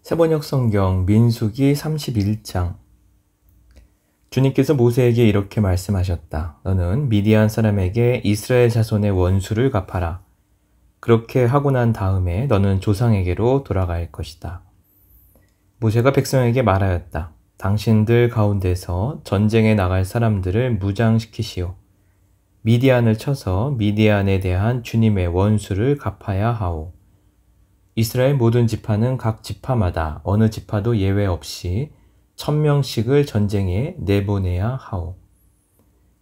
세번역 성경 민수기 31장. 주님께서 모세에게 이렇게 말씀하셨다. 너는 미디안 사람에게 이스라엘 자손의 원수를 갚아라. 그렇게 하고 난 다음에 너는 조상에게로 돌아갈 것이다. 모세가 백성에게 말하였다. 당신들 가운데서 전쟁에 나갈 사람들을 무장시키시오. 미디안을 쳐서 미디안에 대한 주님의 원수를 갚아야 하오. 이스라엘 모든 지파는 각 지파마다 어느 지파도 예외 없이 1000명씩을 전쟁에 내보내야 하오.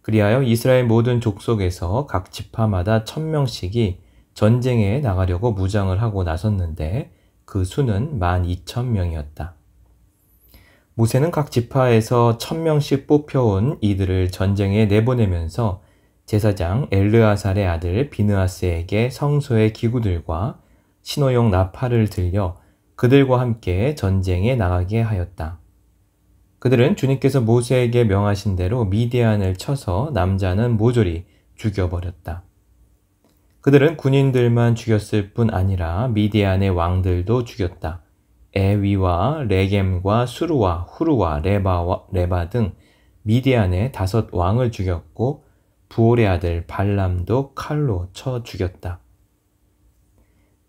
그리하여 이스라엘 모든 족속에서 각 지파마다 1000명씩이 전쟁에 나가려고 무장을 하고 나섰는데 그 수는 12000명이었다. 모세는 각 지파에서 1000명씩 뽑혀온 이들을 전쟁에 내보내면서 제사장 엘르아살의 아들 비느하스에게 성소의 기구들과 신호용 나팔을 들려 그들과 함께 전쟁에 나가게 하였다. 그들은 주님께서 모세에게 명하신 대로 미디안을 쳐서 남자는 모조리 죽여버렸다. 그들은 군인들만 죽였을 뿐 아니라 미디안의 왕들도 죽였다. 에위와 레겜과 수루와 후루와 레바 등 미디안의 5 왕을 죽였고 부올의 아들 발람도 칼로 쳐 죽였다.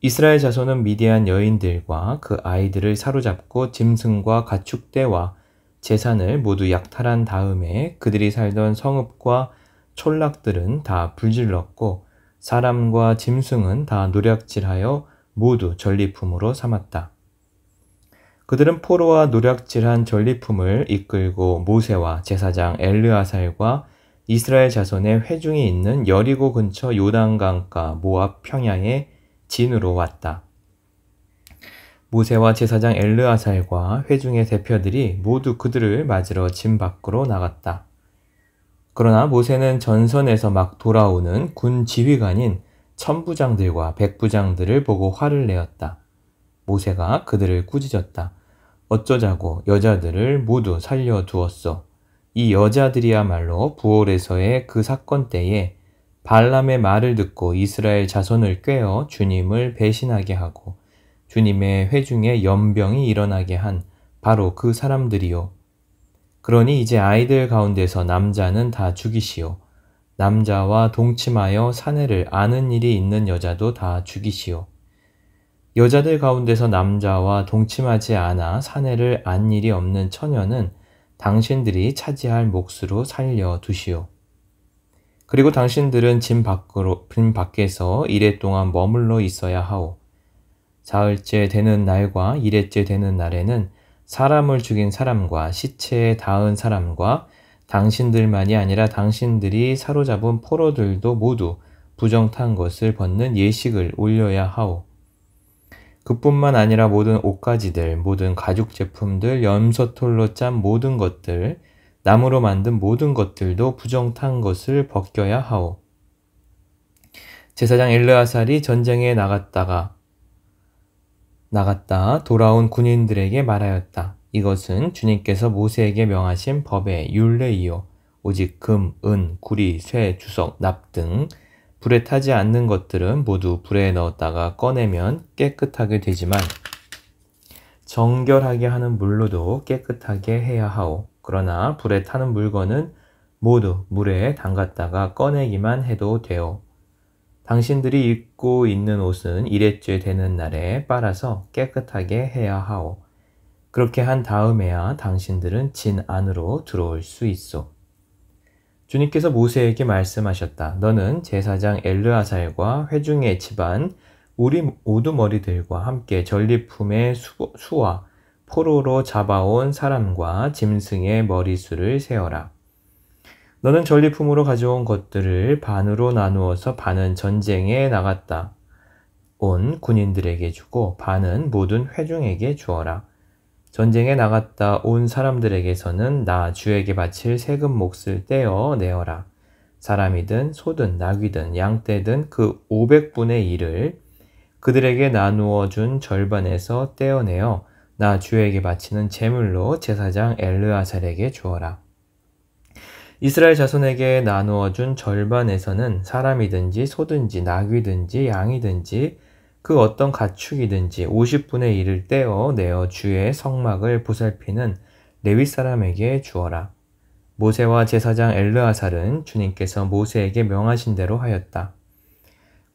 이스라엘 자손은 미디안 여인들과 그 아이들을 사로잡고 짐승과 가축대와 재산을 모두 약탈한 다음에 그들이 살던 성읍과 촌락들은 다 불질렀고 사람과 짐승은 다 노략질하여 모두 전리품으로 삼았다. 그들은 포로와 노략질한 전리품을 이끌고 모세와 제사장 엘르아살과 이스라엘 자손의 회중이 있는 여리고 근처 요단강가 모압 평야에 진으로 왔다. 모세와 제사장 엘르아살과 회중의 대표들이 모두 그들을 맞으러 진 밖으로 나갔다. 그러나 모세는 전선에서 막 돌아오는 군 지휘관인 천부장들과 백부장들을 보고 화를 내었다. 모세가 그들을 꾸짖었다. 어쩌자고 여자들을 모두 살려두었소. 이 여자들이야말로 부올에서의 그 사건 때에 발람의 말을 듣고 이스라엘 자손을 꾀어 주님을 배신하게 하고 주님의 회중에 연병이 일어나게 한 바로 그 사람들이요. 그러니 이제 아이들 가운데서 남자는 다 죽이시오. 남자와 동침하여 사내를 아는 일이 있는 여자도 다 죽이시오. 여자들 가운데서 남자와 동침하지 않아 사내를 안 일이 없는 처녀는 당신들이 차지할 몫으로 살려두시오. 그리고 당신들은 진 밖에서 이레 동안 머물러 있어야 하오. 사흘째 되는 날과 이레째 되는 날에는 사람을 죽인 사람과 시체에 닿은 사람과 당신들만이 아니라 당신들이 사로잡은 포로들도 모두 부정탄 것을 벗는 예식을 올려야 하오. 그뿐만 아니라 모든 옷가지들, 모든 가죽 제품들, 염소털로 짠 모든 것들, 나무로 만든 모든 것들도 부정탄 것을 벗겨야 하오. 제사장 엘르아살이 전쟁에 나갔다 돌아온 군인들에게 말하였다. 이것은 주님께서 모세에게 명하신 법의 율례이요. 오직 금, 은, 구리, 쇠, 주석, 납 등 불에 타지 않는 것들은 모두 불에 넣었다가 꺼내면 깨끗하게 되지만 정결하게 하는 물로도 깨끗하게 해야 하오. 그러나 불에 타는 물건은 모두 물에 담갔다가 꺼내기만 해도 되오. 당신들이 입고 있는 옷은 이레째 되는 날에 빨아서 깨끗하게 해야 하오. 그렇게 한 다음에야 당신들은 진 안으로 들어올 수 있어. 주님께서 모세에게 말씀하셨다. 너는 제사장 엘르아살과 회중의 집안 우두머리들과 함께 전리품의 수와 포로로 잡아온 사람과 짐승의 머리수를 세어라. 너는 전리품으로 가져온 것들을 반으로 나누어서 반은 전쟁에 나갔다 온 군인들에게 주고 반은 모든 회중에게 주어라. 전쟁에 나갔다 온 사람들에게서는 나 주에게 바칠 세금 몫을 떼어 내어라. 사람이든 소든 나귀든 양떼든 그 500분의 1을 그들에게 나누어 준 절반에서 떼어내어 나 주에게 바치는 제물로 제사장 엘르아살에게 주어라. 이스라엘 자손에게 나누어 준 절반에서는 사람이든지 소든지 나귀든지 양이든지 그 어떤 가축이든지 50분의 1을 떼어 내어 주의 성막을 보살피는 레위 사람에게 주어라. 모세와 제사장 엘르아살은 주님께서 모세에게 명하신 대로 하였다.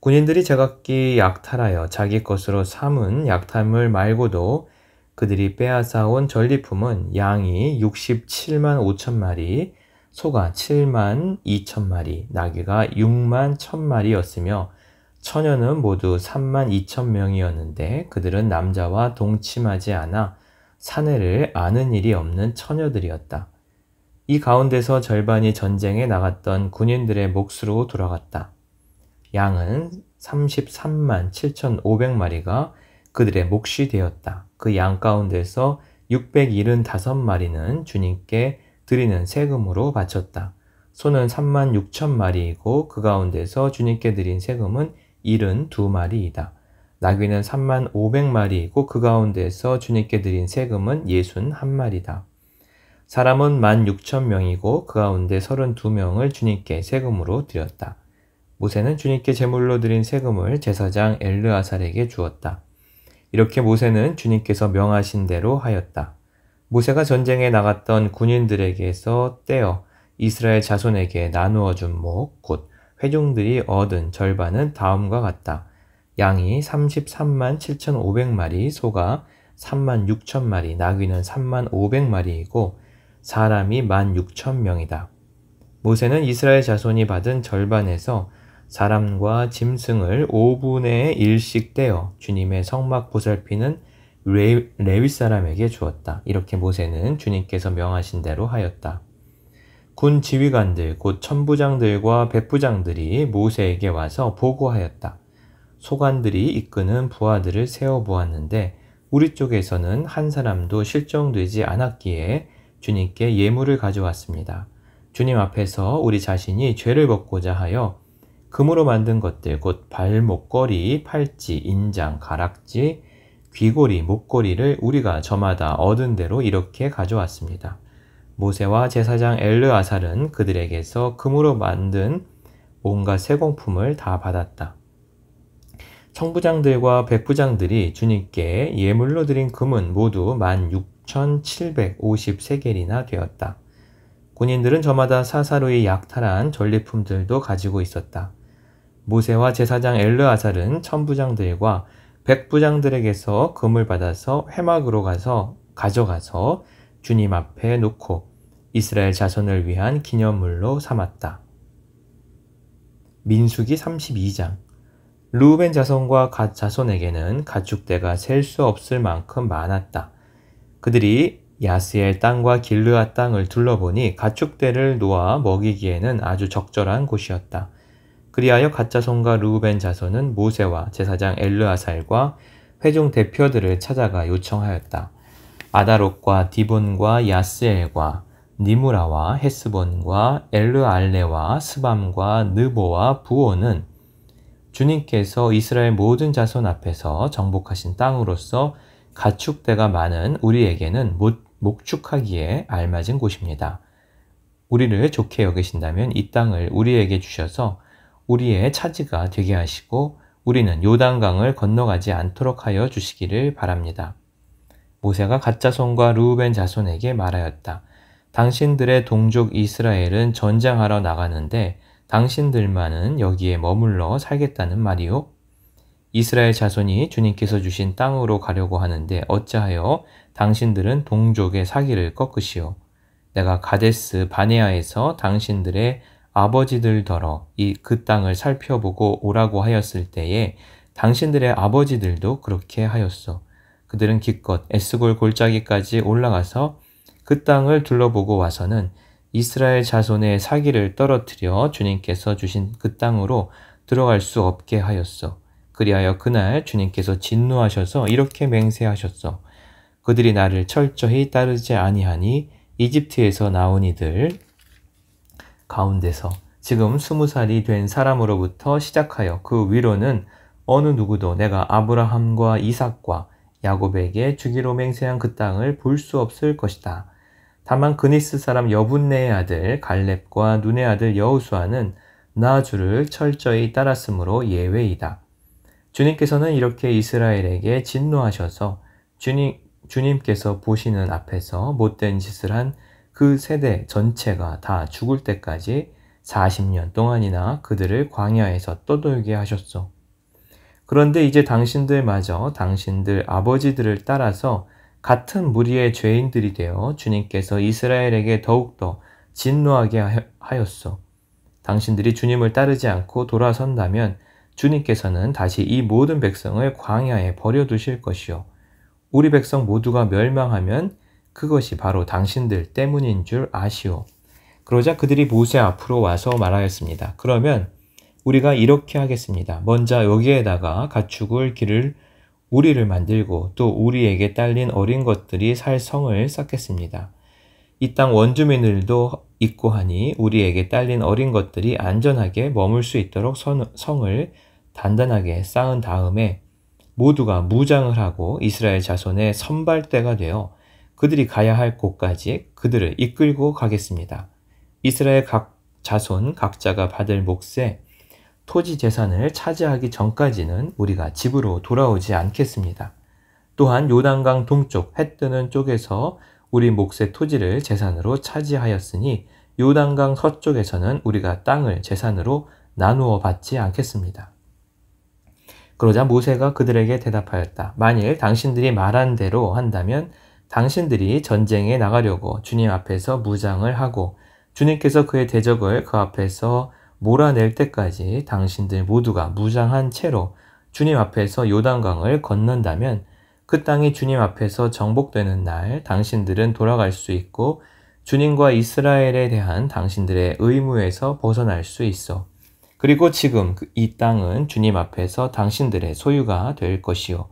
군인들이 제각기 약탈하여 자기 것으로 삼은 약탈물 말고도 그들이 빼앗아온 전리품은 양이 67만 5천 마리, 소가 7만 2천 마리, 나귀가 6만 1천 마리였으며 처녀는 모두 3만 2천 명이었는데 그들은 남자와 동침하지 않아 사내를 아는 일이 없는 처녀들이었다. 이 가운데서 절반이 전쟁에 나갔던 군인들의 몫으로 돌아갔다. 양은 33만 7,500마리가 그들의 몫이 되었다. 그 양 가운데서 675마리는 주님께 드리는 세금으로 바쳤다. 소는 3만 6천 마리이고 그 가운데서 주님께 드린 세금은 72마리이다. 나귀는 3만 500마리이고 그 가운데서 주님께 드린 세금은 61마리다. 사람은 16,000명이고 그 가운데 32명을 주님께 세금으로 드렸다. 모세는 주님께 제물로 드린 세금을 제사장 엘르아살에게 주었다. 이렇게 모세는 주님께서 명하신 대로 하였다. 모세가 전쟁에 나갔던 군인들에게서 떼어 이스라엘 자손에게 나누어 준 목, 곧 회중들이 얻은 절반은 다음과 같다. 양이 33만 7,500마리, 소가 3만 6천 마리, 나귀는 3만 500마리이고 사람이 16,000명이다. 모세는 이스라엘 자손이 받은 절반에서 사람과 짐승을 5분의 1씩 떼어 주님의 성막 보살피는 레위 사람에게 주었다. 이렇게 모세는 주님께서 명하신 대로 하였다. 군 지휘관들 곧 천부장들과 백부장들이 모세에게 와서 보고하였다. 소관들이 이끄는 부하들을 세워보았는데 우리 쪽에서는 한 사람도 실종되지 않았기에 주님께 예물을 가져왔습니다. 주님 앞에서 우리 자신이 죄를 벗고자 하여 금으로 만든 것들 곧 발목걸이, 팔찌, 인장, 가락지, 귀고리, 목걸이를 우리가 저마다 얻은 대로 이렇게 가져왔습니다. 모세와 제사장 엘르아살은 그들에게서 금으로 만든 온갖 세공품을 다 받았다. 청부장들과 백부장들이 주님께 예물로 드린 금은 모두 16,750세겔이나 되었다. 군인들은 저마다 사사로이 약탈한 전리품들도 가지고 있었다. 모세와 제사장 엘르아살은 천부장들과 백부장들에게서 금을 받아서 회막으로 가져가서 주님 앞에 놓고 이스라엘 자손을 위한 기념물로 삼았다. 민수기 32장. 르우벤 자손과 갓 자손에게는 가축대가 셀 수 없을 만큼 많았다. 그들이 야스엘 땅과 길르앗 땅을 둘러보니 가축대를 놓아 먹이기에는 아주 적절한 곳이었다. 그리하여 갓 자손과 르우벤 자손은 모세와 제사장 엘르아살과 회중 대표들을 찾아가 요청하였다. 아다롯과 디본과 야스엘과 니무라와 헤스본과 엘르알레와 스밤과 느보와 부오는 주님께서 이스라엘 모든 자손 앞에서 정복하신 땅으로서 가축대가 많은 우리에게는 목축하기에 알맞은 곳입니다. 우리를 좋게 여기신다면 이 땅을 우리에게 주셔서 우리의 차지가 되게 하시고 우리는 요단강을 건너가지 않도록 하여 주시기를 바랍니다. 모세가 갓 자손과 르우벤 자손에게 말하였다. 당신들의 동족 이스라엘은 전쟁하러 나가는데 당신들만은 여기에 머물러 살겠다는 말이요? 이스라엘 자손이 주님께서 주신 땅으로 가려고 하는데 어찌하여 당신들은 동족의 사기를 꺾으시오? 내가 가데스 바네아에서 당신들의 아버지들더러 그 땅을 살펴보고 오라고 하였을 때에 당신들의 아버지들도 그렇게 하였소. 그들은 기껏 에스골 골짜기까지 올라가서 그 땅을 둘러보고 와서는 이스라엘 자손의 사기를 떨어뜨려 주님께서 주신 그 땅으로 들어갈 수 없게 하였소. 그리하여 그날 주님께서 진노하셔서 이렇게 맹세하셨소. 그들이 나를 철저히 따르지 아니하니 이집트에서 나온 이들 가운데서 지금 20살이 된 사람으로부터 시작하여 그 위로는 어느 누구도 내가 아브라함과 이삭과 야곱에게 주기로 맹세한 그 땅을 볼 수 없을 것이다. 다만 그니스 사람 여분네의 아들 갈렙과 눈의 아들 여호수아는 나 주를 철저히 따랐으므로 예외이다. 주님께서는 이렇게 이스라엘에게 진노하셔서 주님께서 보시는 앞에서 못된 짓을 한 그 세대 전체가 다 죽을 때까지 40년 동안이나 그들을 광야에서 떠돌게 하셨소. 그런데 이제 당신들마저 당신들 아버지들을 따라서 같은 무리의 죄인들이 되어 주님께서 이스라엘에게 더욱더 진노하게 하였소. 당신들이 주님을 따르지 않고 돌아선다면 주님께서는 다시 이 모든 백성을 광야에 버려두실 것이요. 우리 백성 모두가 멸망하면 그것이 바로 당신들 때문인 줄 아시오. 그러자 그들이 모세 앞으로 와서 말하였습니다. 그러면 우리가 이렇게 하겠습니다. 먼저 여기에다가 가축을 기를 우리를 만들고 또 우리에게 딸린 어린 것들이 살 성을 쌓겠습니다. 이 땅 원주민들도 있고 하니 우리에게 딸린 어린 것들이 안전하게 머물 수 있도록 성을 단단하게 쌓은 다음에 모두가 무장을 하고 이스라엘 자손의 선발대가 되어 그들이 가야 할 곳까지 그들을 이끌고 가겠습니다. 이스라엘 각 자손 각자가 받을 몫의 토지 재산을 차지하기 전까지는 우리가 집으로 돌아오지 않겠습니다. 또한 요단강 동쪽 해 뜨는 쪽에서 우리 몫의 토지를 재산으로 차지하였으니 요단강 서쪽에서는 우리가 땅을 재산으로 나누어 받지 않겠습니다. 그러자 모세가 그들에게 대답하였다. 만일 당신들이 말한 대로 한다면 당신들이 전쟁에 나가려고 주님 앞에서 무장을 하고 주님께서 그의 대적을 그 앞에서 몰아낼 때까지 당신들 모두가 무장한 채로 주님 앞에서 요단강을 건넌다면 그 땅이 주님 앞에서 정복되는 날 당신들은 돌아갈 수 있고 주님과 이스라엘에 대한 당신들의 의무에서 벗어날 수 있어. 그리고 지금 이 땅은 주님 앞에서 당신들의 소유가 될 것이요.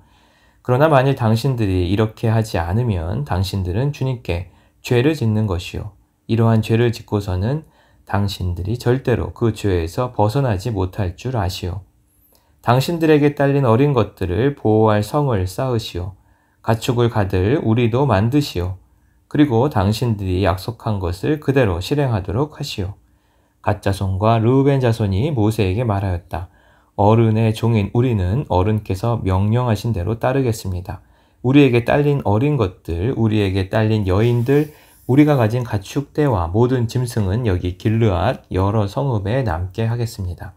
그러나 만일 당신들이 이렇게 하지 않으면 당신들은 주님께 죄를 짓는 것이요. 이러한 죄를 짓고서는 당신들이 절대로 그 죄에서 벗어나지 못할 줄 아시오. 당신들에게 딸린 어린 것들을 보호할 성을 쌓으시오. 가축을 가들 우리도 만드시오. 그리고 당신들이 약속한 것을 그대로 실행하도록 하시오. 갓 자손과 르우벤 자손이 모세에게 말하였다. 어른의 종인 우리는 어른께서 명령하신 대로 따르겠습니다. 우리에게 딸린 어린 것들, 우리에게 딸린 여인들, 우리가 가진 가축대와 모든 짐승은 여기 길르앗 여러 성읍에 남게 하겠습니다.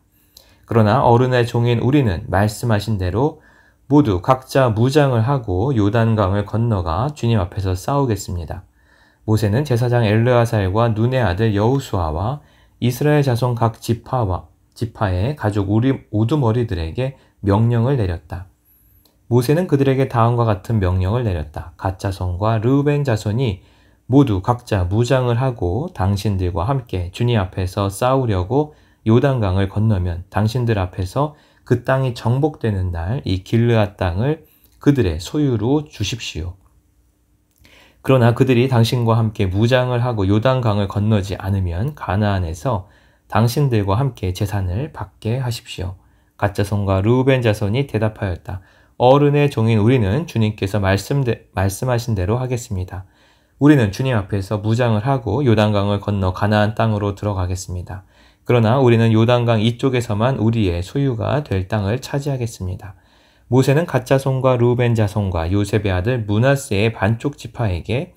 그러나 어른의 종인 우리는 말씀하신 대로 모두 각자 무장을 하고 요단강을 건너가 주님 앞에서 싸우겠습니다. 모세는 제사장 엘르아살과 눈의 아들 여호수아와 이스라엘 자손 각 지파의 가족 우두머리들에게 명령을 내렸다. 모세는 그들에게 다음과 같은 명령을 내렸다. 갓 자손과 르우벤 자손이 모두 각자 무장을 하고 당신들과 함께 주님 앞에서 싸우려고 요단강을 건너면 당신들 앞에서 그 땅이 정복되는 날 이 길르앗 땅을 그들의 소유로 주십시오. 그러나 그들이 당신과 함께 무장을 하고 요단강을 건너지 않으면 가나안에서 당신들과 함께 재산을 받게 하십시오. 갓 자손과 르우벤 자손이 대답하였다. 어른의 종인 우리는 주님께서 말씀하신 대로 하겠습니다. 우리는 주님 앞에서 무장을 하고 요단강을 건너 가나안 땅으로 들어가겠습니다. 그러나 우리는 요단강 이쪽에서만 우리의 소유가 될 땅을 차지하겠습니다. 모세는 갓 자손과 르우벤 자손과 요셉의 아들 므낫세의 반쪽 지파에게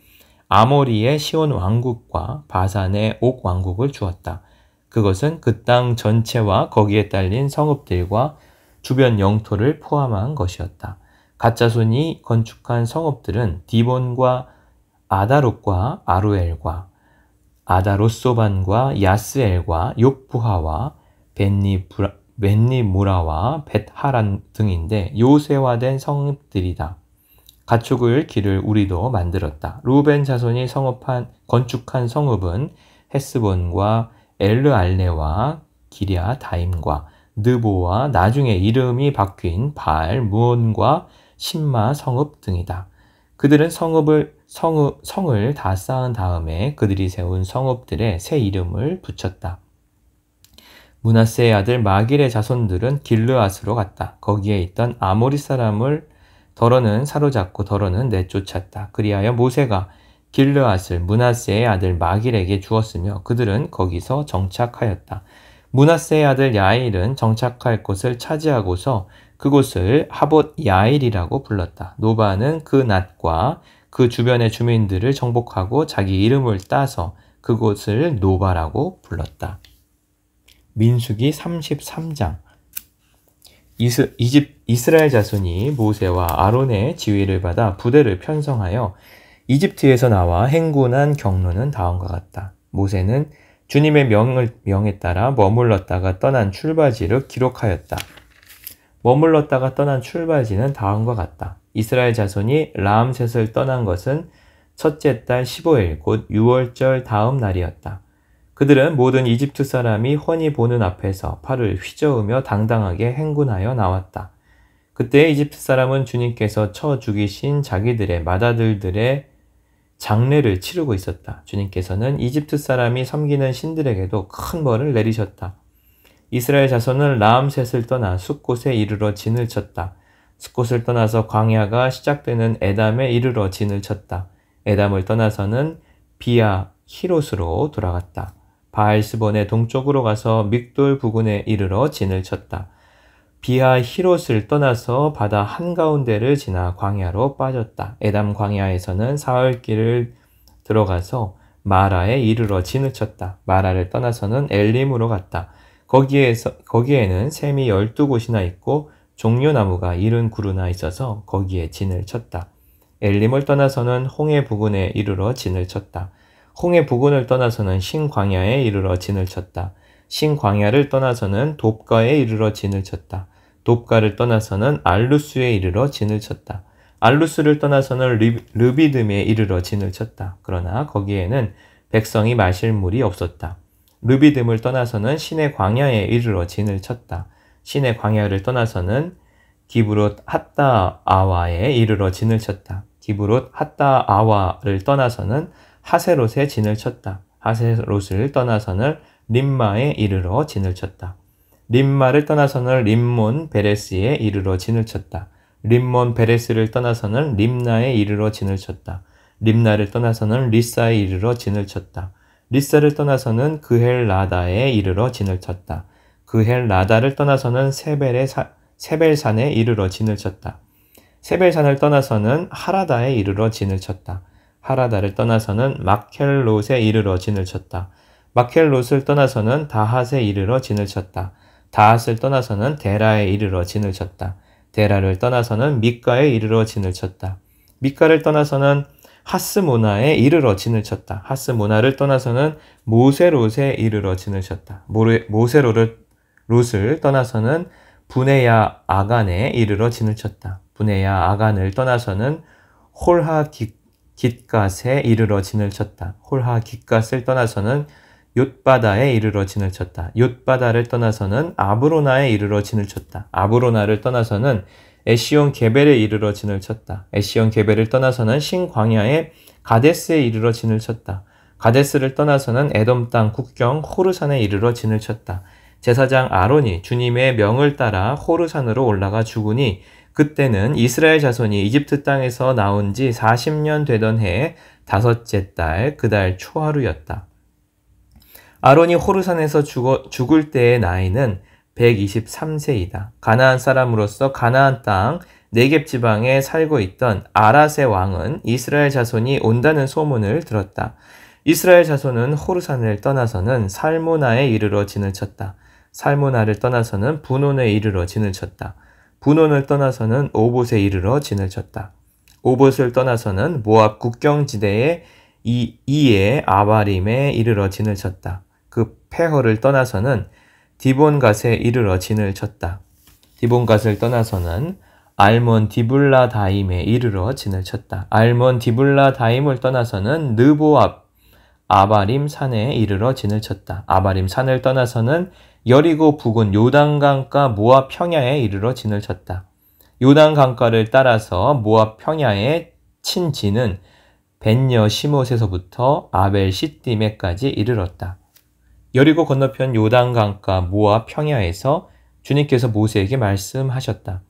아모리의 시온 왕국과 바산의 옥 왕국을 주었다. 그것은 그 땅 전체와 거기에 딸린 성읍들과 주변 영토를 포함한 것이었다. 갓 자손이 건축한 성읍들은 디본과 아다롯과 아루엘과 아다롯소반과 야스엘과 욕부하와 벤니무라와 벳하란 등인데 요새화된 성읍들이다. 가축을 기를 우리도 만들었다. 루벤 자손이 건축한 성읍은 헤스본과 엘르알레와 기랴다임과 느보와 나중에 이름이 바뀐 바알 무온과 신마 성읍 등이다. 그들은 성을 다 쌓은 다음에 그들이 세운 성읍들에 새 이름을 붙였다. 므낫세의 아들 마길의 자손들은 길르앗으로 갔다. 거기에 있던 아모리 사람을 더러는 사로잡고 더러는 내쫓았다. 그리하여 모세가 길르앗을 므낫세의 아들 마길에게 주었으며 그들은 거기서 정착하였다. 므낫세의 아들 야일은 정착할 곳을 차지하고서 그곳을 하봇 야일이라고 불렀다. 노바는 그 낫과 그 주변의 주민들을 정복하고 자기 이름을 따서 그곳을 노바라고 불렀다. 민수기 33장. 이스라엘 자손이 모세와 아론의 지휘를 받아 부대를 편성하여 이집트에서 나와 행군한 경로는 다음과 같다. 모세는 주님의 명에 따라 머물렀다가 떠난 출발지를 기록하였다. 머물렀다가 떠난 출발지는 다음과 같다. 이스라엘 자손이 라암셋을 떠난 것은 첫째 달 15일 곧 6월절 다음 날이었다. 그들은 모든 이집트 사람이 훤히 보는 앞에서 팔을 휘저으며 당당하게 행군하여 나왔다. 그때 이집트 사람은 주님께서 쳐 죽이신 자기들의 맏아들들의 장례를 치르고 있었다. 주님께서는 이집트 사람이 섬기는 신들에게도 큰 벌을 내리셨다. 이스라엘 자손은 라암셋을 떠나 숫곳에 이르러 진을 쳤다. 숫곳을 떠나서 광야가 시작되는 에담에 이르러 진을 쳤다. 에담을 떠나서는 비아 히롯으로 돌아갔다. 바알스본의 동쪽으로 가서 믹돌 부근에 이르러 진을 쳤다. 비아 히롯을 떠나서 바다 한가운데를 지나 광야로 빠졌다. 에담 광야에서는 사흘길을 들어가서 마라에 이르러 진을 쳤다. 마라를 떠나서는 엘림으로 갔다. 거기에는 샘이 12곳이나 있고 종려나무가 70그루나 있어서 거기에 진을 쳤다. 엘림을 떠나서는 홍해 부근에 이르러 진을 쳤다. 홍해 부근을 떠나서는 신광야에 이르러 진을 쳤다. 신광야를 떠나서는 돕가에 이르러 진을 쳤다. 돕가를 떠나서는 알루스에 이르러 진을 쳤다. 알루스를 떠나서는 르비딤에 이르러 진을 쳤다. 그러나 거기에는 백성이 마실 물이 없었다. 르비딤을 떠나서는 신의 광야에 이르러 진을 쳤다. 신의 광야를 떠나서는 기브롯 핫다아와에 이르러 진을 쳤다. 기브롯 핫다아와를 떠나서는 하세롯에 진을 쳤다. 하세롯을 떠나서는 림마에 이르러 진을 쳤다. 림마를 떠나서는 림몬 베레스에 이르러 진을 쳤다. 림몬 베레스를 떠나서는 림나에 이르러 진을 쳤다. 림나를 떠나서는 리사에 이르러 진을 쳤다. 리사를 떠나서는 그헬라다에 이르러 진을 쳤다. 그헬라다를 떠나서는 세벨산에 이르러 진을 쳤다. 세벨산을 떠나서는 하라다에 이르러 진을 쳤다. 하라다를 떠나서는 마켈롯에 이르러 진을 쳤다. 마켈롯을 떠나서는 다핫에 이르러 진을 쳤다. 다핫을 떠나서는 데라에 이르러 진을 쳤다. 데라를 떠나서는 미가에 이르러 진을 쳤다. 미가를 떠나서는 하스모나에 이르러 진을 쳤다. 하스모나를 떠나서는 모세롯에 이르러 진을 쳤다. 모세롯을 떠나서는 부네야 아간에 이르러 진을 쳤다. 부네야 아간을 떠나서는 홀하 깃갓에 이르러 진을 쳤다. 홀하 깃갓을 떠나서는 욤바다에 이르러 진을 쳤다. 욤바다를 떠나서는 아브로나에 이르러 진을 쳤다. 아브로나를 떠나서는 에시온 게벨에 이르러 진을 쳤다. 에시온 게벨을 떠나서는 신광야의 가데스에 이르러 진을 쳤다. 가데스를 떠나서는 에돔 땅 국경 호르산에 이르러 진을 쳤다. 제사장 아론이 주님의 명을 따라 호르산으로 올라가 죽으니 그때는 이스라엘 자손이 이집트 땅에서 나온 지 40년 되던 해의 다섯째 달 그 달 초하루였다. 아론이 호르산에서 죽을 때의 나이는 123세이다. 가나안 사람으로서 가나안 땅 네겝 지방에 살고 있던 아랏의 왕은 이스라엘 자손이 온다는 소문을 들었다. 이스라엘 자손은 호르산을 떠나서는 살모나에 이르러 진을 쳤다. 살모나를 떠나서는 분온에 이르러 진을 쳤다. 분온을 떠나서는 오봇에 이르러 진을 쳤다. 오봇을 떠나서는 모압 국경지대의 이에 아바림에 이르러 진을 쳤다. 그 페허를 떠나서는 디본갓에 이르러 진을 쳤다. 디본갓을 떠나서는 알몬 디블라다임에 이르러 진을 쳤다. 알몬 디블라다임을 떠나서는 느보압 아바림 산에 이르러 진을 쳤다. 아바림 산을 떠나서는 여리고 부근 요단강가 모압 평야에 이르러 진을 쳤다. 요단강가를 따라서 모압 평야에 친 진은 벤여 시못에서부터 아벨 시띠메까지 이르렀다. 여리고 건너편 요단강가 모압 평야에서 주님께서 모세에게 말씀하셨다.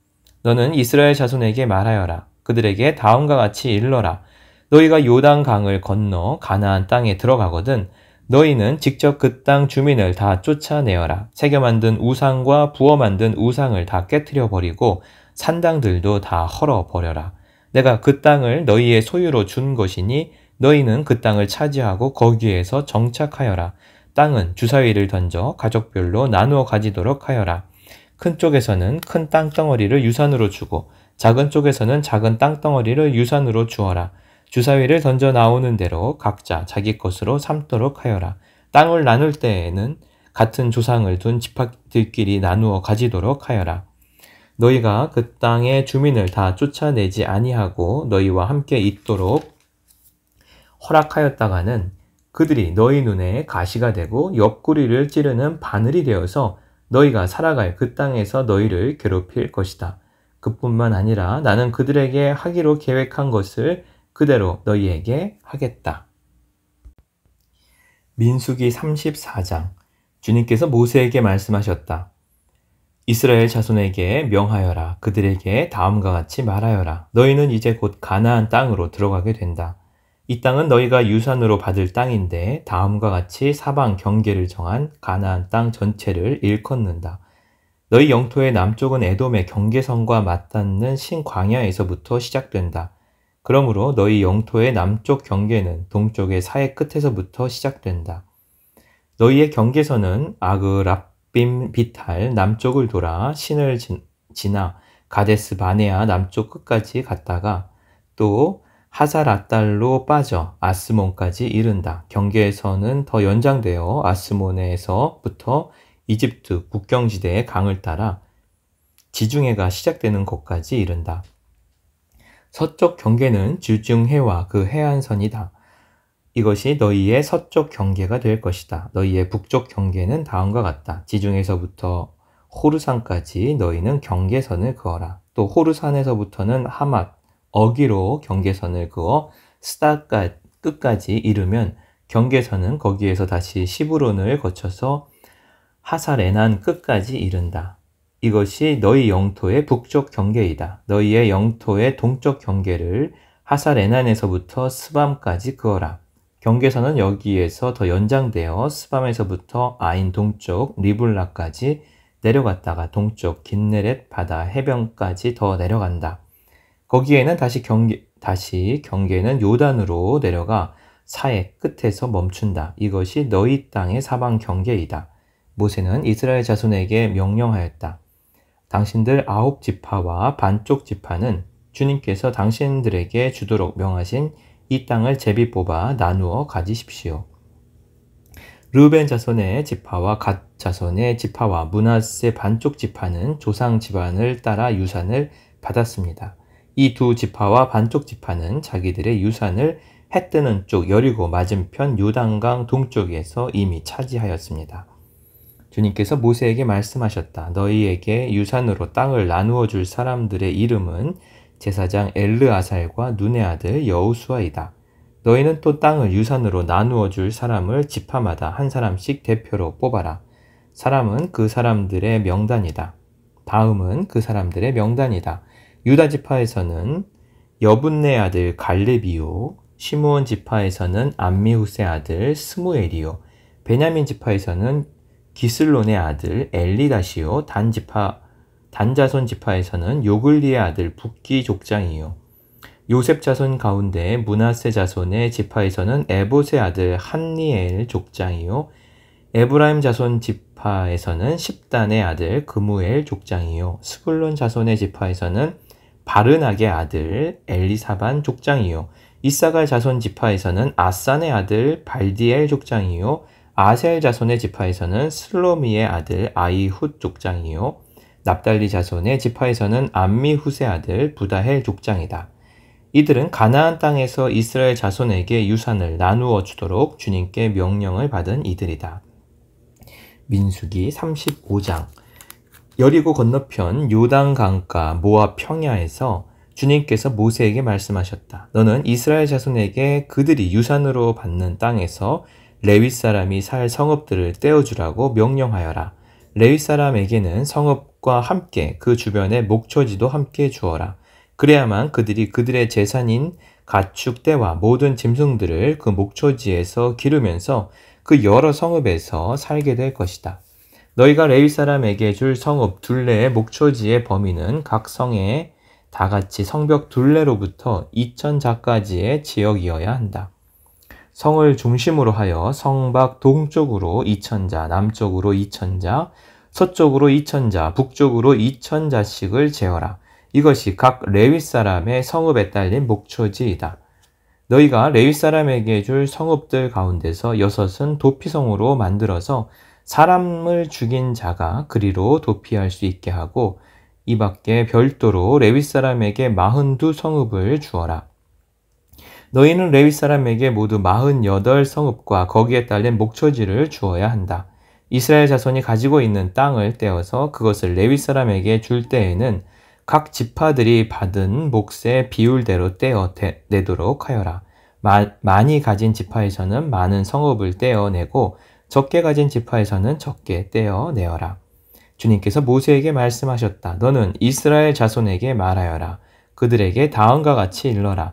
너는 이스라엘 자손에게 말하여라. 그들에게 다음과 같이 일러라. 너희가 요단강을 건너 가나안 땅에 들어가거든 너희는 직접 그 땅 주민을 다 쫓아내어라. 새겨 만든 우상과 부어 만든 우상을 다 깨트려 버리고 산당들도 다 헐어 버려라. 내가 그 땅을 너희의 소유로 준 것이니 너희는 그 땅을 차지하고 거기에서 정착하여라. 땅은 주사위를 던져 가족별로 나누어 가지도록 하여라. 큰 쪽에서는 큰 땅덩어리를 유산으로 주고 작은 쪽에서는 작은 땅덩어리를 유산으로 주어라. 주사위를 던져 나오는 대로 각자 자기 것으로 삼도록 하여라. 땅을 나눌 때에는 같은 조상을 둔 지파들끼리 나누어 가지도록 하여라. 너희가 그 땅의 주민을 다 쫓아내지 아니하고 너희와 함께 있도록 허락하였다가는 그들이 너희 눈에 가시가 되고 옆구리를 찌르는 바늘이 되어서 너희가 살아갈 그 땅에서 너희를 괴롭힐 것이다. 그뿐만 아니라 나는 그들에게 하기로 계획한 것을 그대로 너희에게 하겠다. 민수기 34장. 주님께서 모세에게 말씀하셨다. 이스라엘 자손에게 명하여라. 그들에게 다음과 같이 말하여라. 너희는 이제 곧 가나안 땅으로 들어가게 된다. 이 땅은 너희가 유산으로 받을 땅인데 다음과 같이 사방 경계를 정한 가나안 땅 전체를 일컫는다. 너희 영토의 남쪽은 에돔의 경계선과 맞닿는 신광야에서부터 시작된다. 그러므로 너희 영토의 남쪽 경계는 동쪽의 사해 끝에서부터 시작된다. 너희의 경계선은 아그랍빔 비탈 남쪽을 돌아 신을 지나 가데스 바네아 남쪽 끝까지 갔다가 또 하살앗달로 빠져 아스몬까지 이른다. 경계선은 더 연장되어 아스몬에서부터 이집트 국경지대의 강을 따라 지중해가 시작되는 곳까지 이른다. 서쪽 경계는 주중해와 그 해안선이다. 이것이 너희의 서쪽 경계가 될 것이다. 너희의 북쪽 경계는 다음과 같다. 지중해서부터 호르산까지 너희는 경계선을 그어라. 또 호르산에서부터는 하맛, 어기로 경계선을 그어 스다 끝까지 이르면 경계선은 거기에서 다시 시브론을 거쳐서 하살에난 끝까지 이른다. 이것이 너희 영토의 북쪽 경계이다. 너희의 영토의 동쪽 경계를 하살에난에서부터 스밤까지 그어라. 경계선은 여기에서 더 연장되어 스밤에서부터 아인 동쪽 리블라까지 내려갔다가 동쪽 긴네렛 바다 해변까지 더 내려간다. 거기에는 다시 경계는 요단으로 내려가 사해 끝에서 멈춘다. 이것이 너희 땅의 사방 경계이다. 모세는 이스라엘 자손에게 명령하였다. 당신들 9지파와 반쪽 지파는 주님께서 당신들에게 주도록 명하신 이 땅을 제비 뽑아 나누어 가지십시오. 르우벤 자손의 지파와 갓 자손의 지파와 므낫세 반쪽 지파는 조상 집안을 따라 유산을 받았습니다. 이 두 지파와 반쪽 지파는 자기들의 유산을 해 뜨는 쪽 여리고 맞은편 요단강 동쪽에서 이미 차지하였습니다. 주님께서 모세에게 말씀하셨다. 너희에게 유산으로 땅을 나누어 줄 사람들의 이름은 제사장 엘르아살과 눈의 아들 여호수아이다. 너희는 또 땅을 유산으로 나누어 줄 사람을 지파마다 한 사람씩 대표로 뽑아라. 사람은 그 사람들의 명단이다. 다음은 그 사람들의 명단이다. 유다 지파에서는 여분네 아들 갈렙이요, 시므온 지파에서는 암미후세 아들 스무엘이요, 베냐민 지파에서는 기슬론의 아들 엘리다시요, 단자손 지파에서는 요글리의 아들 붓기 족장이요, 요셉 자손 가운데 므낫세 자손의 지파에서는 에봇의 아들 한니엘 족장이요, 에브라임 자손 지파에서는 십단의 아들 그무엘 족장이요, 스불론 자손의 지파에서는 바르낙의 아들 엘리사반 족장이요, 이사갈 자손 지파에서는 아산의 아들 발디엘 족장이요, 아셀 자손의 지파에서는 슬로미의 아들 아이훗 족장이요, 납달리 자손의 지파에서는 암미후세 아들 부다헬 족장이다. 이들은 가나안 땅에서 이스라엘 자손에게 유산을 나누어 주도록 주님께 명령을 받은 이들이다. 민수기 35장. 여리고 건너편 요단 강가 모압 평야에서 주님께서 모세에게 말씀하셨다. 너는 이스라엘 자손에게 그들이 유산으로 받는 땅에서 레위 사람이 살 성읍들을 떼어주라고 명령하여라. 레위 사람에게는 성읍과 함께 그 주변의 목초지도 함께 주어라. 그래야만 그들이 그들의 재산인 가축 떼와 모든 짐승들을 그 목초지에서 기르면서 그 여러 성읍에서 살게 될 것이다. 너희가 레위 사람에게 줄 성읍 둘레의 목초지의 범위는 각 성에 다같이 성벽 둘레로부터 2000자까지의 지역이어야 한다. 성을 중심으로 하여 성 밖 동쪽으로 2000자, 남쪽으로 2000자, 서쪽으로 2000자, 북쪽으로 2000자씩을 재어라. 이것이 각 레위 사람의 성읍에 딸린 목초지이다. 너희가 레위 사람에게 줄 성읍들 가운데서 6은 도피성으로 만들어서 사람을 죽인 자가 그리로 도피할 수 있게 하고 이 밖에 별도로 레위 사람에게 42성읍을 주어라. 너희는 레위 사람에게 모두 48성읍과 거기에 딸린 목초지를 주어야 한다. 이스라엘 자손이 가지고 있는 땅을 떼어서 그것을 레위 사람에게 줄 때에는 각 지파들이 받은 몫의 비율대로 떼어내도록 하여라. 많이 가진 지파에서는 많은 성읍을 떼어내고 적게 가진 지파에서는 적게 떼어내어라. 주님께서 모세에게 말씀하셨다. 너는 이스라엘 자손에게 말하여라. 그들에게 다음과 같이 일러라.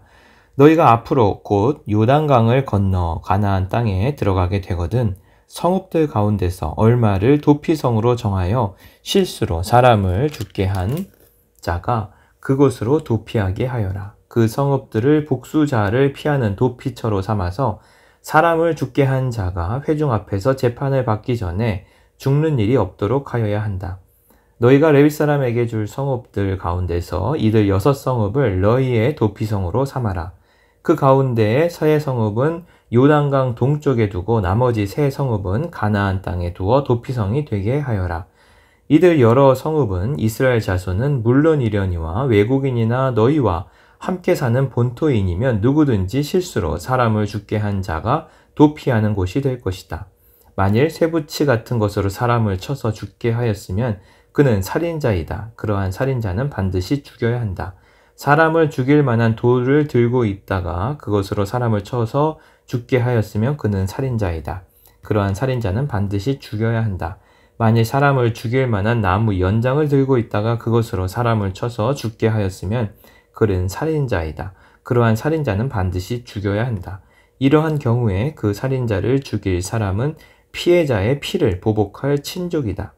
너희가 앞으로 곧 요단강을 건너 가나안 땅에 들어가게 되거든 성읍들 가운데서 얼마를 도피성으로 정하여 실수로 사람을 죽게 한 자가 그곳으로 도피하게 하여라. 그 성읍들을 복수자를 피하는 도피처로 삼아서 사람을 죽게 한 자가 회중 앞에서 재판을 받기 전에 죽는 일이 없도록 하여야 한다. 너희가 레위 사람에게 줄 성읍들 가운데서 이들 6성읍을 너희의 도피성으로 삼아라. 그 가운데에 서해 성읍은 요단강 동쪽에 두고 나머지 세 성읍은 가나안 땅에 두어 도피성이 되게 하여라. 이들 여러 성읍은 이스라엘 자손은 물론이려니와 외국인이나 너희와 함께 사는 본토인이면 누구든지 실수로 사람을 죽게 한 자가 도피하는 곳이 될 것이다. 만일 쇠붙이 같은 것으로 사람을 쳐서 죽게 하였으면 그는 살인자이다. 그러한 살인자는 반드시 죽여야 한다. 사람을 죽일 만한 돌을 들고 있다가 그것으로 사람을 쳐서 죽게 하였으면 그는 살인자이다. 그러한 살인자는 반드시 죽여야 한다. 만일 사람을 죽일 만한 나무 연장을 들고 있다가 그것으로 사람을 쳐서 죽게 하였으면 그는 살인자이다. 그러한 살인자는 반드시 죽여야 한다. 이러한 경우에 그 살인자를 죽일 사람은 피해자의 피를 보복할 친족이다.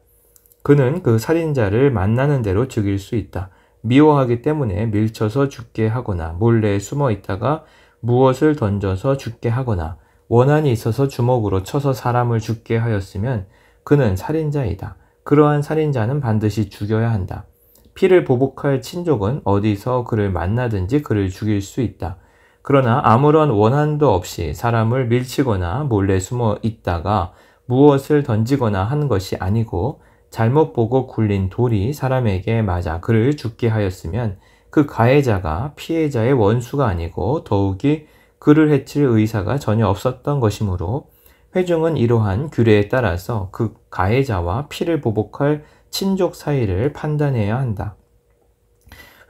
그는 그 살인자를 만나는 대로 죽일 수 있다. 미워하기 때문에 밀쳐서 죽게 하거나 몰래 숨어 있다가 무엇을 던져서 죽게 하거나 원한이 있어서 주먹으로 쳐서 사람을 죽게 하였으면 그는 살인자이다. 그러한 살인자는 반드시 죽여야 한다. 피를 보복할 친족은 어디서 그를 만나든지 그를 죽일 수 있다. 그러나 아무런 원한도 없이 사람을 밀치거나 몰래 숨어 있다가 무엇을 던지거나 한 것이 아니고 잘못 보고 굴린 돌이 사람에게 맞아 그를 죽게 하였으면 그 가해자가 피해자의 원수가 아니고 더욱이 그를 해칠 의사가 전혀 없었던 것이므로 회중은 이러한 규례에 따라서 그 가해자와 피를 보복할 친족 사이를 판단해야 한다.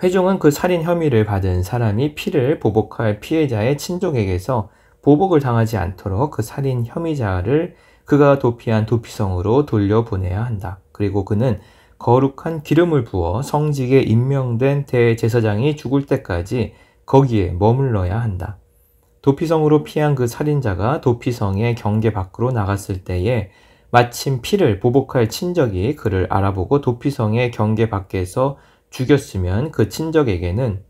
회중은 그 살인 혐의를 받은 사람이 피를 보복할 피해자의 친족에게서 보복을 당하지 않도록 그 살인 혐의자를 그가 도피한 도피성으로 돌려보내야 한다. 그리고 그는 거룩한 기름을 부어 성직에 임명된 대제사장이 죽을 때까지 거기에 머물러야 한다. 도피성으로 피한 그 살인자가 도피성의 경계 밖으로 나갔을 때에 마침 피를 보복할 친족이 그를 알아보고 도피성의 경계 밖에서 죽였으면 그 친척에게는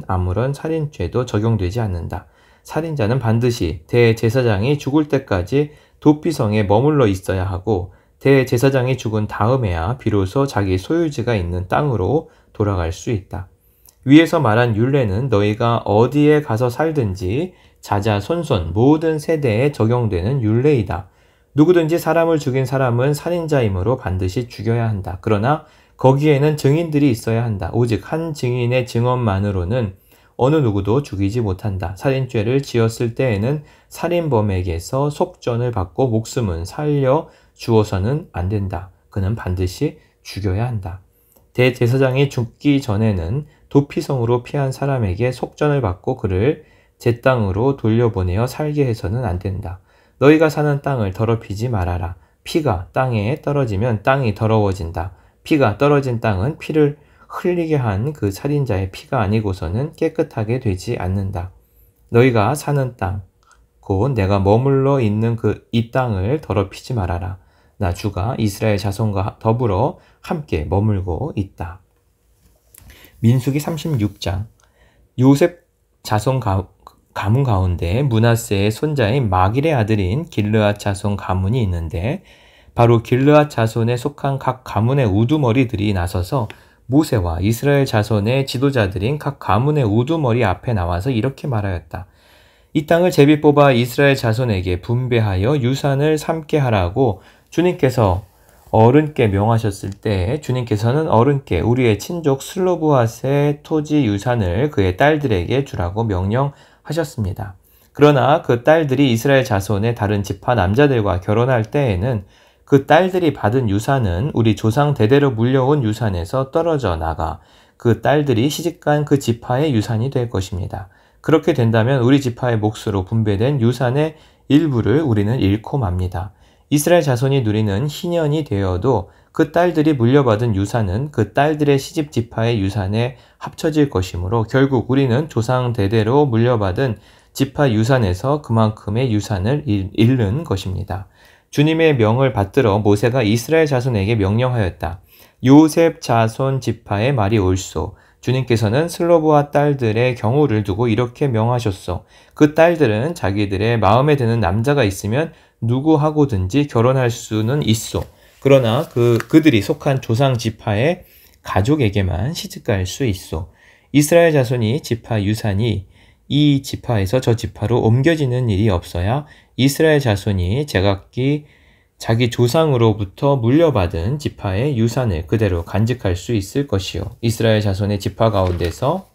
아무런 살인죄도 적용되지 않는다. 살인자는 반드시 대제사장이 죽을 때까지 도피성에 머물러 있어야 하고 대제사장이 죽은 다음에야 비로소 자기 소유지가 있는 땅으로 돌아갈 수 있다. 위에서 말한 율례는 너희가 어디에 가서 살든지 자자손손 모든 세대에 적용되는 율례이다. 누구든지 사람을 죽인 사람은 살인자이므로 반드시 죽여야 한다. 그러나 거기에는 증인들이 있어야 한다. 오직 한 증인의 증언만으로는 어느 누구도 죽이지 못한다. 살인죄를 지었을 때에는 살인범에게서 속전을 받고 목숨은 살려 주어서는 안 된다. 그는 반드시 죽여야 한다. 대제사장이 죽기 전에는 도피성으로 피한 사람에게 속전을 받고 그를 제 땅으로 돌려보내어 살게 해서는 안 된다. 너희가 사는 땅을 더럽히지 말아라. 피가 땅에 떨어지면 땅이 더러워진다. 피가 떨어진 땅은 피를 흘리게 한 그 살인자의 피가 아니고서는 깨끗하게 되지 않는다. 너희가 사는 땅, 곧 내가 머물러 있는 이 땅을 더럽히지 말아라. 나 주가 이스라엘 자손과 더불어 함께 머물고 있다. 민수기 36장. 요셉 자손 가문 가운데 므낫세의 손자인 마길의 아들인 길르앗 자손 가문이 있는데, 바로 길르앗 자손에 속한 각 가문의 우두머리들이 나서서 모세와 이스라엘 자손의 지도자들인 각 가문의 우두머리 앞에 나와서 이렇게 말하였다. 이 땅을 제비 뽑아 이스라엘 자손에게 분배하여 유산을 삼게 하라고 주님께서 어른께 명하셨을 때, 주님께서는 어른께 우리의 친족 슬로브핫의 토지 유산을 그의 딸들에게 주라고 명령하셨습니다. 그러나 그 딸들이 이스라엘 자손의 다른 지파 남자들과 결혼할 때에는 그 딸들이 받은 유산은 우리 조상 대대로 물려온 유산에서 떨어져 나가 그 딸들이 시집간 그 지파의 유산이 될 것입니다. 그렇게 된다면 우리 지파의 몫으로 분배된 유산의 일부를 우리는 잃고 맙니다. 이스라엘 자손이 누리는 희년이 되어도 그 딸들이 물려받은 유산은 그 딸들의 시집 지파의 유산에 합쳐질 것이므로 결국 우리는 조상 대대로 물려받은 지파 유산에서 그만큼의 유산을 잃는 것입니다. 주님의 명을 받들어 모세가 이스라엘 자손에게 명령하였다. 요셉 자손 지파의 말이 옳소. 주님께서는 슬로브와 딸들의 경우를 두고 이렇게 명하셨소. 그 딸들은 자기들의 마음에 드는 남자가 있으면 누구하고든지 결혼할 수는 있소. 그러나 그들이 속한 조상 지파의 가족에게만 시집갈 수 있소. 이스라엘 자손이 지파 유산이 이 지파에서 저 지파로 옮겨지는 일이 없어야 이스라엘 자손이 제각기 자기 조상으로부터 물려받은 지파의 유산을 그대로 간직할 수 있을 것이요. 이스라엘 자손의 지파 가운데서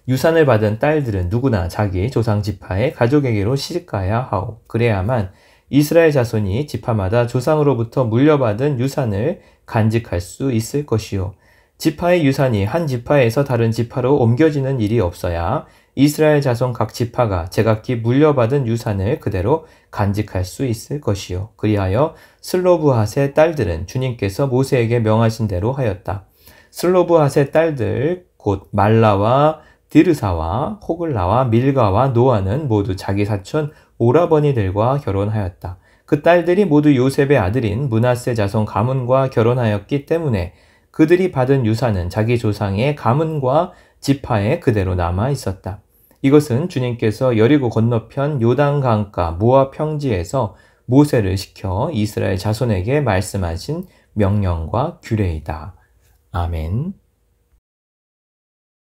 유산을 받은 딸들은 누구나 자기 조상 지파의 가족에게로 시집가야 하오. 그래야만 이스라엘 자손이 지파마다 조상으로부터 물려받은 유산을 간직할 수 있을 것이요. 지파의 유산이 한 지파에서 다른 지파로 옮겨지는 일이 없어야 이스라엘 자손 각 지파가 제각기 물려받은 유산을 그대로 간직할 수 있을 것이요. 그리하여 슬로브핫의 딸들은 주님께서 모세에게 명하신 대로 하였다. 슬로브핫의 딸들 곧 말라와 디르사와 호글라와 밀가와 노아는 모두 자기 사촌 오라버니들과 결혼하였다. 그 딸들이 모두 요셉의 아들인 므낫세 자손 가문과 결혼하였기 때문에 그들이 받은 유산은 자기 조상의 가문과 지파에 그대로 남아 있었다. 이것은 주님께서 여리고 건너편 요단강가 모압 평지에서 모세를 시켜 이스라엘 자손에게 말씀하신 명령과 규례이다. 아멘.